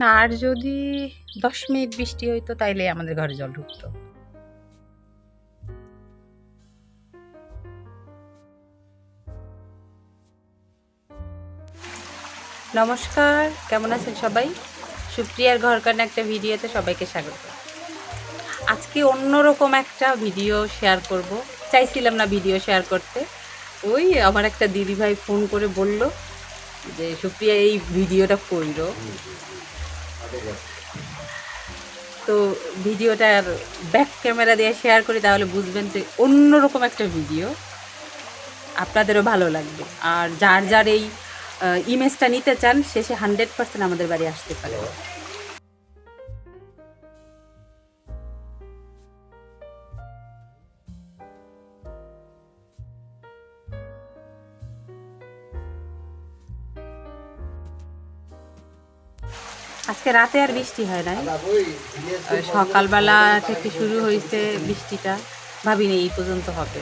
আর যদি 10 মিনিট বৃষ্টি হইতো তাইলে আমাদের ঘরে জল ঢুকতো। নমস্কার, কেমন আছেন সবাই? সুপ্রিয়ার ঘরকন্যা একটা ভিডিওতে সবাইকে স্বাগত। আজকে অন্যরকম একটা ভিডিও শেয়ার করব। চাইছিলাম না ভিডিও শেয়ার করতে, ওই আমার একটা দিদিভাই ফোন করে বলল যে সুপ্রিয়া এই ভিডিওটা কইরো। তো ভিডিওটার ব্যাক ক্যামেরা দিয়ে শেয়ার করি, তাহলে বুঝবেন যে অন্যরকম একটা ভিডিও, আপনাদেরও ভালো লাগবে। আর যার যার এই ইমেজটা নিতে চান শেষে 100% আমাদের বাড়ি আসতে পারে। আজকে রাতে আর বৃষ্টি হয় নাই, সকালবেলা থেকে শুরু হয়েছে বৃষ্টিটা। ভাবিনি এই পর্যন্ত হবে,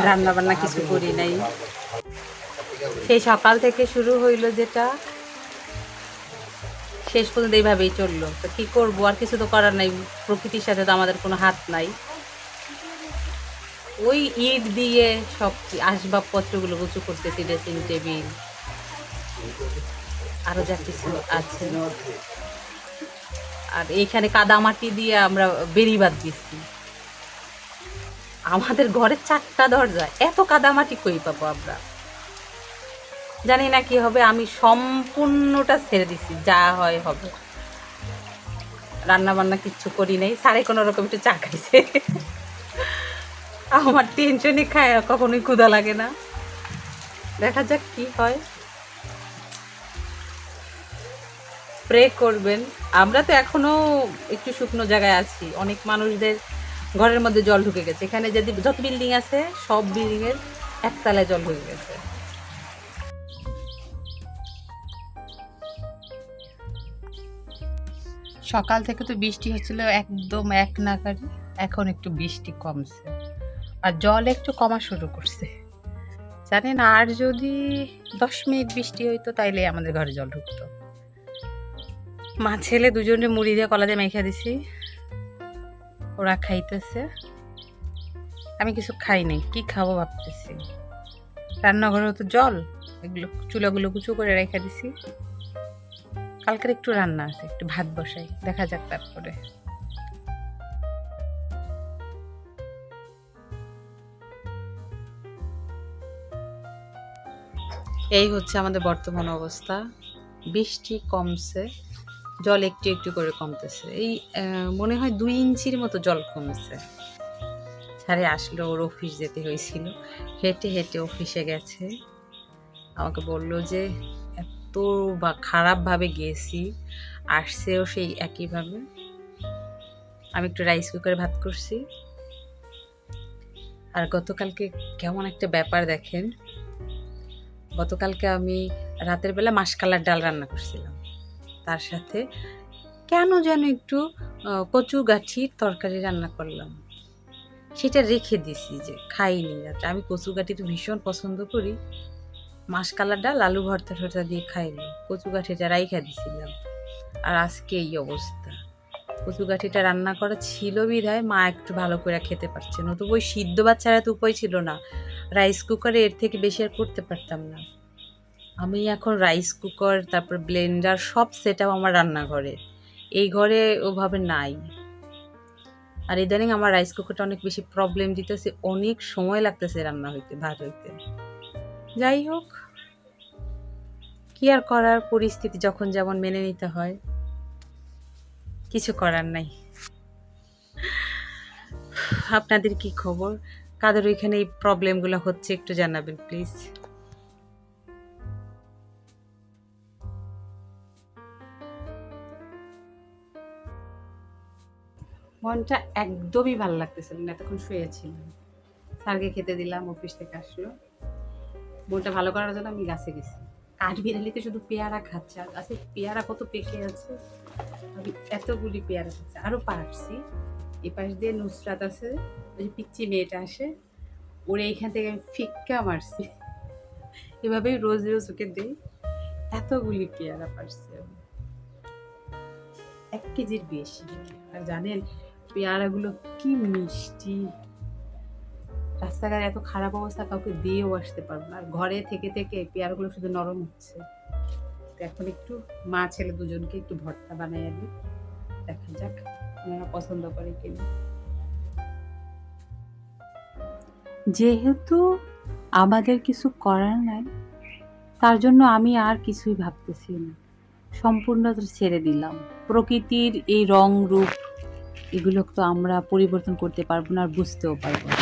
রান্না বান্না কিছু করি নাই। সেই সকাল থেকে শুরু হইলো যেটা, শেষ পর্যন্ত এইভাবেই চললো। তো কী করবো, আর কিছু তো করার নাই, প্রকৃতির সাথে তো আমাদের কোনো হাত নাই। ওই ইট দিয়ে সব আসবাবপত্রগুলো উঁচু করতেছি, ড্রেসিং টেবিল আরও যা কিছু আছে। আর এইখানে কাদামাটি দিয়ে আমরা বেড়িবাঁধ দিচ্ছি। আমাদের ঘরে 4টা দরজা, এত কাদামাটি কই পাবো আমরা? জানি না কি হবে, আমি সম্পূর্ণটা ছেড়ে দিছি, যা হয় হবে। রান্না বান্না কিচ্ছু করি নাই, সাড়ে কোনো রকম একটু চা খাইছে। আমার টেনশনই খায়, কখনোই ক্ষুধা লাগে না। দেখা যাক কি হয়, প্রে করবেন। আমরা তো এখনো একটু শুকনো জায়গায় আছি, অনেক মানুষদের ঘরের মধ্যে জল ঢুকে গেছে। এখানে যদি যত বিল্ডিং আছে সব বিল্ডিংয়ের একতলায় জল ঢুকে গেছে। সকাল থেকে তো বৃষ্টি হচ্ছিল একদম এক নাগাড়ি, এখন একটু বৃষ্টি কমছে আর জল একটু কমা শুরু করছে। জানেন, আর যদি 10 মিনিট বৃষ্টি হইতো তাইলে আমাদের ঘরে জল ঢুকতো। মা ছেলে দুজনে মুড়ি দিয়ে কলা দিয়ে মেখে দিছি, ওরা খাইতেছে। আমি কিছু খাই নাই, কি খাবো ভাবতেছি। রান্নাঘরেও তো জল, এগুলো চুলাগুলো কুচু করে রেখে দিছি। কালকের একটু রান্না আছে, একটু ভাত বসাই, দেখা যাক তারপরে। এই হচ্ছে আমাদের বর্তমান অবস্থা। বৃষ্টি কমছে, জল একটু একটু করে কমতেছে। এই মনে হয় 2 ইঞ্চির মতো জল কমেছে। ছাড়ে আসলো, ওর অফিস যেতে হয়েছিল, হেঁটে হেঁটে অফিসে গেছে। আমাকে বললো যে এত বা খারাপভাবে গেছি, আসছেও সেই একইভাবে। আমি একটু রাইস কুকারে ভাত করছি। আর গতকালকে কেমন একটা ব্যাপার দেখেন, গতকালকে আমি রাতের বেলা মাসকালার ডাল রান্না করছিলাম, তার সাথে কেন যেন একটু কচু গাঠির তরকারি রান্না করলাম। সেটা রেখে দিছি, যে খাইনি রাত্রে। আমি কচু গাঠি তো ভীষণ পছন্দ করি, মাসকালার ডাল আলু ভর্তা টর্তা দিয়ে খাইনি, কচু গাঠিটা রাইখা দিছিলাম। আর আজকে এই অবস্থা। কচু গাঠিটা রান্না করা ছিল বিধায় মা একটু ভালো করে খেতে পারছে, নতুবা ওই সিদ্ধ বাচ্চারা তো উপায় ছিল না, রাইস কুকারে এর থেকে বেশি আর করতে পারতাম না। আমি এখন রাইস কুকার, তারপর ব্লেন্ডার, সব সেট আপ আমার রান্নাঘরে, এই ঘরে ওভাবে নাই। আর ইদানিং আমার রাইস কুকারটা অনেক বেশি প্রবলেম দিতেছে, অনেক সময় লাগতেছে রান্না হইতে, ভাত হইতে। যাই হোক, কি আর করার, পরিস্থিতি যখন যেমন মেনে নিতে হয়, কিছু করার নাই। আপনাদের কি খবর? কাদের ওইখানে এই প্রবলেমগুলো হচ্ছে একটু জানাবেন প্লিজ। মনটা একদমই ভালো লাগতেছিল না, এতক্ষণ শুয়েছিলাম, স্যারকে খেতে দিলাম, অফিস থেকে আসলো। মনটা ভালো করার জন্য আমি গাছে গেছি। কাঠবিড়ালিতে শুধু পেয়ারা খাচ্ছে, আর গাছে পেয়ারা কত পেকে আছে, আমি এতগুলি পেয়ারা খাচ্ছে। আরও পারছি, এ পাশ দিয়ে নুসরাত আছে, ওই যে পিচ্চি মেয়েটা আসে, ওরে এইখান থেকে আমি ফিক্কা মারছি। এভাবেই রোজ রোজ ওকে দিই, এতগুলি পেয়ারা পারছি আমি। 1 কেজির বেশি। আর জানেন পেয়ারাগুলো কি মিষ্টি, রাস্তাঘাট এত খারাপ অবস্থা, কাউকে দিয়েও আসতে পারবো না। আর ঘরে থেকে থেকে পেয়ারাগুলো শুধু নরম হচ্ছে। তো এখন একটু মা ছেলে দুজনকে একটু ভর্তা বানাই দিই, দেখা যাক ওনারা পছন্দ করে কিনা। যেহেতু আমাদের কিছু করার নাই, তার জন্য আমি আর কিছুই ভাবতেছি না, সম্পূর্ণ ছেড়ে দিলাম। প্রকৃতির এই রং রূপ এগুলো তো আমরা পরিবর্তন করতে পারবো না, আর বুঝতেও পারবো না।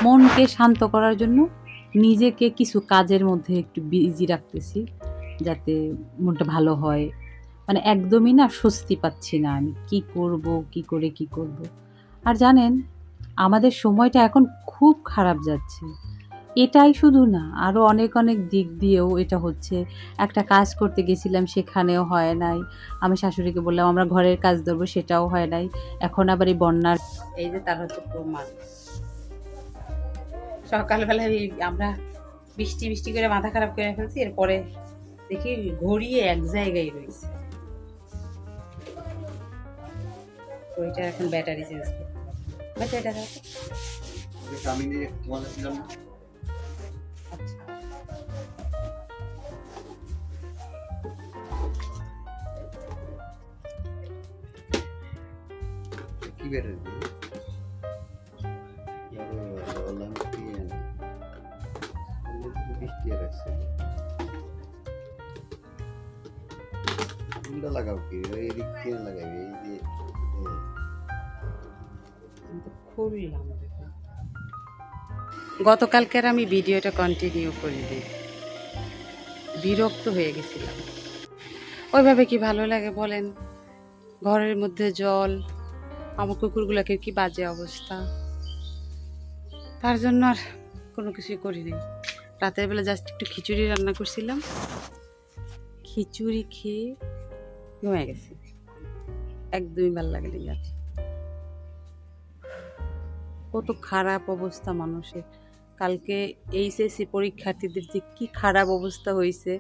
মনকে শান্ত করার জন্য নিজেকে কিছু কাজের মধ্যে একটু বিজি রাখতেছি, যাতে মনটা ভালো হয়। মানে একদমই না স্বস্তি পাচ্ছি না আমি, কি করব, কি করে কি করব। আর জানেন আমাদের সময়টা এখন খুব খারাপ যাচ্ছে। এটাই শুধু না, আরও অনেক অনেক দিক দিয়েও এটা হচ্ছে। একটা কাজ করতে গেছিলাম, সেখানেও হয় নাই। আমি শাশুড়িকে বললাম আমরা ঘরের কাজ ধরবো, সেটাও হয় নাই। এখন আবার এই বন্যার, এই যে তার হচ্ছে প্রমাণ। সকালবেলা আমরা বৃষ্টি বৃষ্টি করে মাথা খারাপ করে ফেলছি, এরপরে দেখি ঘড়িয়ে এক জায়গায় রয়েছে। ওইটা এখন ব্যাটারি চেঞ্জ করতে হবে। ব্যাটারিটা দেখো। আমি নিয়ে তোমাদের ছিলাম। আচ্ছা, কি ব্যাটারি? বৃষ্টি আসছে, কোনটা লাগাও? কি এই দিক দিয়ে লাগাবে? এই যে খুললাম। গতকালকের আমি ভিডিওটা কন্টিনিউ করে দিই, বিরক্ত হয়ে গেছিলাম। ওইভাবে কি ভালো লাগে বলেন? ঘরের মধ্যে জল, আমার কুকুরগুলোকে কি বাজে অবস্থা, তার জন্য আর কোনো কিছুই করিনি। রাতের বেলা জাস্ট একটু খিচুড়ি রান্না করছিলাম, খিচুড়ি খেয়ে ঘুমিয়ে গেছি। একদমই ভালো লাগে না। কত খারাপ অবস্থা মানুষের। কালকে এইচএসসি পরীক্ষার্থীদের যে কি খারাপ অবস্থা হয়েছে,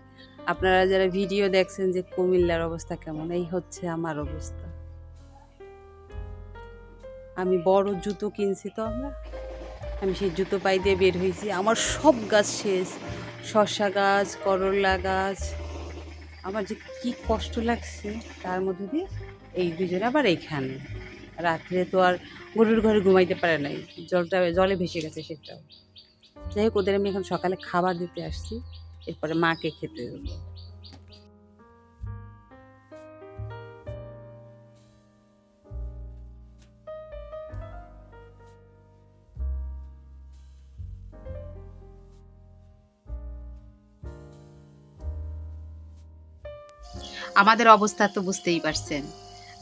আপনারা যারা ভিডিও দেখছেন যে কুমিল্লার অবস্থা কেমন, এই হচ্ছে আমার অবস্থা। আমি বড় জুতো কিনছি, তো আমি সেই জুতো পাই দিয়ে বের হয়েছি। আমার সব গাছ শেষ, শসা গাছ, করলা গাছ। আমার যে কি কষ্ট লাগছে, তার মধ্যে দিয়ে এই দুজনে আবার এইখানে। রাত্রে তো আর গরুর ঘরে ঘুমাইতে পারে নাই, জলে ভেসে গেছে সেটাও। যাই হোক, ওদের আমি এখন সকালে খাবার দিতে আসছি, এরপরে মাকে খেতে দেবো। আমাদের অবস্থা তো বুঝতেই পারছেন।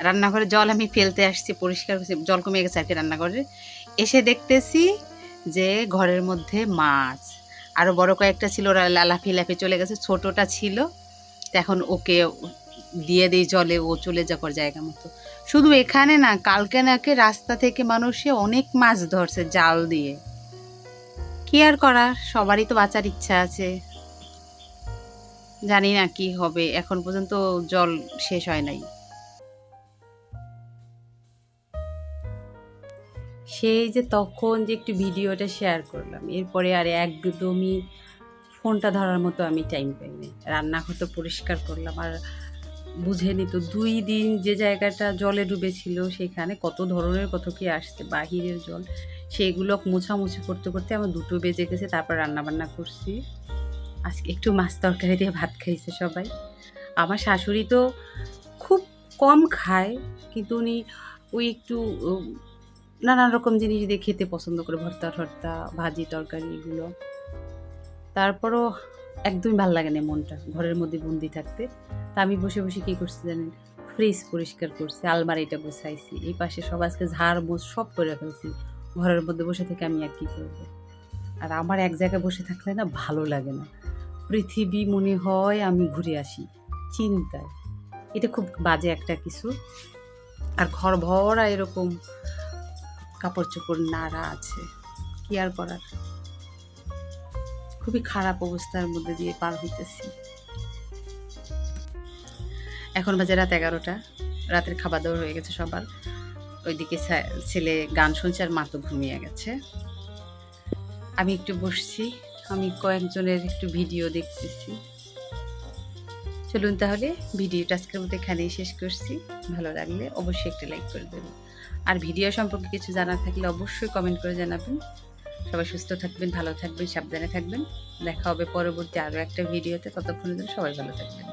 রান্নাঘরে জল আমি ফেলতে আসছি, পরিষ্কার করছি, জল কমে গেছে আর কি রান্নাঘরে। এসে দেখতেছি যে ঘরের মধ্যে মাছ, আরও বড় কয়েকটা ছিল, ওরা লাফিয়ে লাফিয়ে চলে গেছে। ছোটোটা ছিল, এখন ওকে দিয়ে দিই জলে, ও চলে যাবার জায়গা মতো। শুধু এখানে না, কালকে নাকি রাস্তা থেকে মানুষে অনেক মাছ ধরছে জাল দিয়ে। কি আর করার, সবারই তো বাঁচার ইচ্ছা আছে। জানি না কি হবে, এখন পর্যন্ত জল শেষ হয় নাই। সেই যে তখন যে একটু ভিডিওটা শেয়ার করলাম, এরপরে আর একদমই ফোনটা ধরার মতো আমি টাইম পাইনি। রান্নাঘর তো পরিষ্কার করলাম, আর বুঝেনি তো 2 দিন যে জায়গাটা জলে ডুবেছিল, সেখানে কত ধরনের কত কি আসছে বাহিরের জল, সেগুলো মোছামুছি করতে করতে আমার 2টো বেজে গেছে। তারপর রান্নাবান্না করছি। আজকে একটু মাছ তরকারি দিয়ে ভাত খাইছে সবাই। আমার শাশুড়ি তো খুব কম খায়, কিন্তু উনি ওই একটু নানান রকম জিনিস দিয়ে খেতে পছন্দ করে, ভর্তা টর্তা, ভাজি তরকারি এগুলো। তারপরও একদমই ভাল লাগে না মনটা ঘরের মধ্যে বন্দি থাকতে। তা আমি বসে বসে কী করছি জানেন? ফ্রিজ পরিষ্কার করছি, আলমারিটা গুছাইছি, এই পাশে সব আজকে ঝাড় মোছ সব করে ফেলছি। ঘরের মধ্যে বসে থেকে আমি আর কী করবো? আর আমার এক জায়গায় বসে থাকলে না ভালো লাগে না, পৃথিবী মনে হয় আমি ঘুরে আসি চিন্তায়। এটা খুব বাজে একটা কিছু। আর ঘর ভরা এরকম কাপড় চোপড় নাড়া আছে, কি আর করার। খুবই খারাপ অবস্থার মধ্যে দিয়ে পার হইতেছি। এখন বাজে রাত 11টা। রাতের খাবার দাবার হয়ে গেছে সবার। ওইদিকে ছেলে গান শুনছে আর মা তো ঘুমিয়ে গেছে। আমি একটু বসছি, আমি কয়েকজনের একটু ভিডিও দেখতেছি। চলুন তাহলে ভিডিওটা আজকের মতো এখানেই শেষ করছি। ভালো লাগলে অবশ্যই একটা লাইক করে দেবেন, আর ভিডিও সম্পর্কে কিছু জানার থাকলে অবশ্যই কমেন্ট করে জানাবেন। সবাই সুস্থ থাকবেন, ভালো থাকবেন, সাবধানে থাকবেন। দেখা হবে পরবর্তী আরও একটা ভিডিওতে। ততক্ষণের জন্য সবাই ভালো থাকবেন।